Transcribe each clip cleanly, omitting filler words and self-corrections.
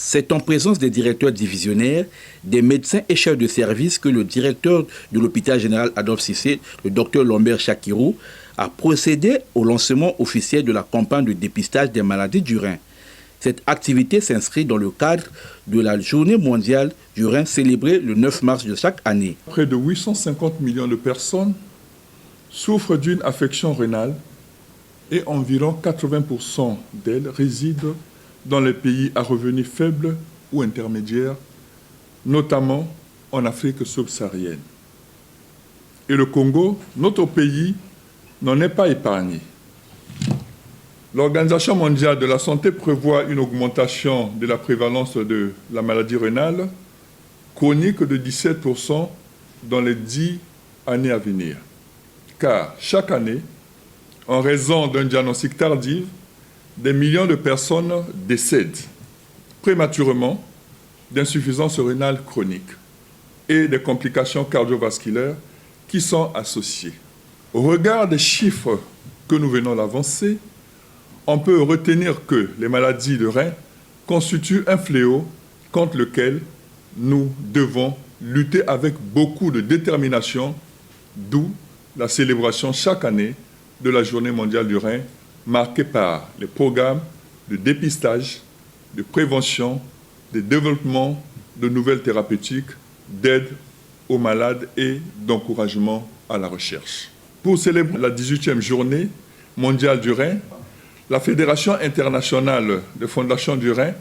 C'est en présence des directeurs divisionnaires, des médecins et chefs de service que le directeur de l'hôpital général Adolphe Cissé, le docteur Lambert Chakirou, a procédé au lancement officiel de la campagne de dépistage des maladies du rein. Cette activité s'inscrit dans le cadre de la Journée mondiale du rein célébrée le 9 mars de chaque année. Près de 850 millions de personnes souffrent d'une affection rénale et environ 80% d'elles résident dans les pays à revenus faibles ou intermédiaires, notamment en Afrique subsaharienne. Et le Congo, notre pays, n'en est pas épargné. L'Organisation mondiale de la santé prévoit une augmentation de la prévalence de la maladie rénale chronique de 17% dans les 10 années à venir. Car chaque année, en raison d'un diagnostic tardif, des millions de personnes décèdent prématurément d'insuffisance rénale chronique et des complications cardiovasculaires qui sont associées. Au regard des chiffres que nous venons d'avancer, on peut retenir que les maladies de rein constituent un fléau contre lequel nous devons lutter avec beaucoup de détermination, d'où la célébration chaque année de la Journée mondiale du rein, marquée par les programmes de dépistage, de prévention, de développement de nouvelles thérapeutiques, d'aide aux malades et d'encouragement à la recherche. Pour célébrer la 18e Journée mondiale du rein, la Fédération internationale des fondations du rein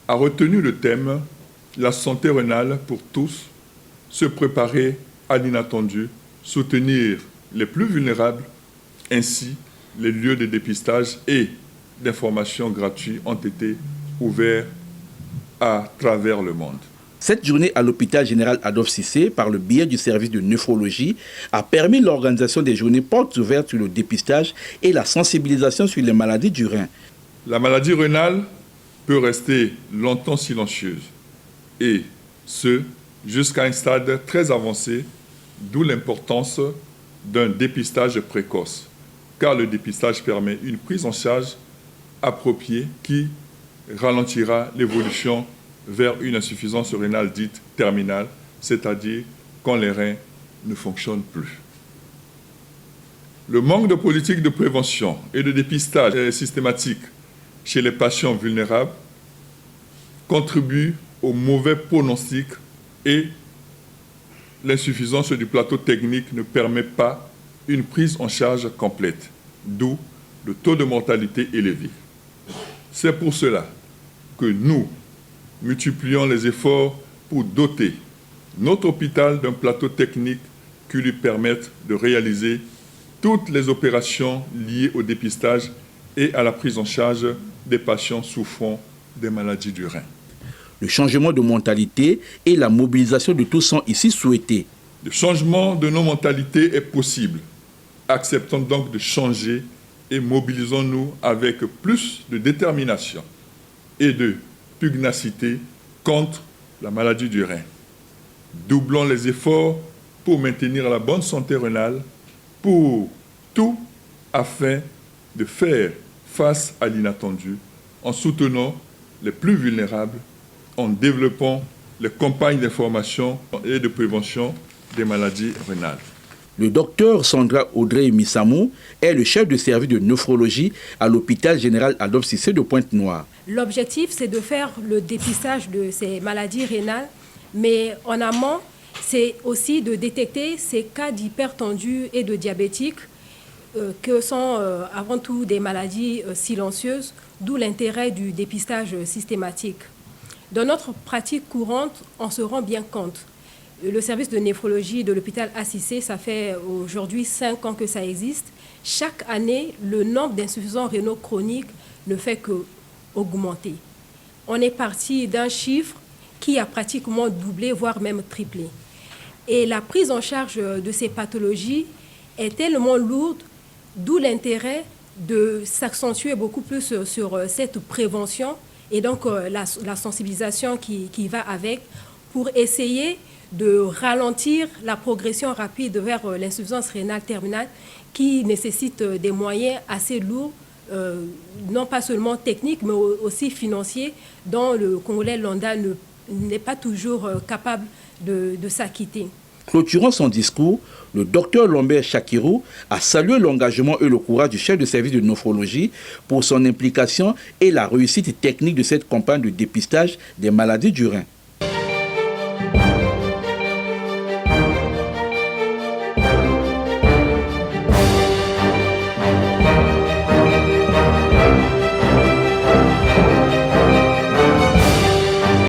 a retenu le thème « La santé rénale pour tous, se préparer à l'inattendu, soutenir les plus vulnérables ». Ainsi, les lieux de dépistage et d'information gratuits ont été ouverts à travers le monde. Cette journée à l'hôpital général Adolphe Cissé, par le biais du service de néphrologie, a permis l'organisation des journées portes ouvertes sur le dépistage et la sensibilisation sur les maladies du rein. La maladie rénale peut rester longtemps silencieuse, et ce, jusqu'à un stade très avancé, d'où l'importance d'un dépistage précoce, car le dépistage permet une prise en charge appropriée qui ralentira l'évolution vers une insuffisance rénale dite terminale, c'est-à-dire quand les reins ne fonctionnent plus. Le manque de politique de prévention et de dépistage systématique chez les patients vulnérables contribue au mauvais pronostic et l'insuffisance du plateau technique ne permet pas une prise en charge complète, d'où le taux de mortalité élevé. C'est pour cela que nous multiplions les efforts pour doter notre hôpital d'un plateau technique qui lui permette de réaliser toutes les opérations liées au dépistage et à la prise en charge des patients souffrant des maladies du rein. Le changement de mentalité et la mobilisation de tous sont ici souhaités. Le changement de nos mentalités est possible. Acceptons donc de changer et mobilisons-nous avec plus de détermination et de pugnacité contre la maladie du rein. Doublons les efforts pour maintenir la bonne santé rénale, pour tout afin de faire face à l'inattendu en soutenant les plus vulnérables, en développant les campagnes d'information et de prévention des maladies rénales. Le docteur Sandra Audrey Missamou est le chef de service de néphrologie à l'hôpital général Adolphe Cissé de Pointe-Noire. L'objectif, c'est de faire le dépistage de ces maladies rénales, mais en amont, c'est aussi de détecter ces cas d'hypertendus et de diabétiques que sont avant tout des maladies silencieuses, d'où l'intérêt du dépistage systématique. Dans notre pratique courante, on se rend bien compte. Le service de néphrologie de l'hôpital Cissé, ça fait aujourd'hui 5 ans que ça existe. Chaque année, le nombre d'insuffisants rénaux chroniques ne fait qu'augmenter. On est parti d'un chiffre qui a pratiquement doublé, voire même triplé. Et la prise en charge de ces pathologies est tellement lourde, d'où l'intérêt de s'accentuer beaucoup plus sur cette prévention et donc la sensibilisation qui va avec pour essayer de ralentir la progression rapide vers l'insuffisance rénale terminale qui nécessite des moyens assez lourds non pas seulement techniques, mais aussi financiers, dont le Congolais lambda n'est pas toujours capable de s'acquitter. Clôturant son discours, le docteur Lambert Chakirou a salué l'engagement et le courage du chef de service de néphrologie pour son implication et la réussite technique de cette campagne de dépistage des maladies du rein.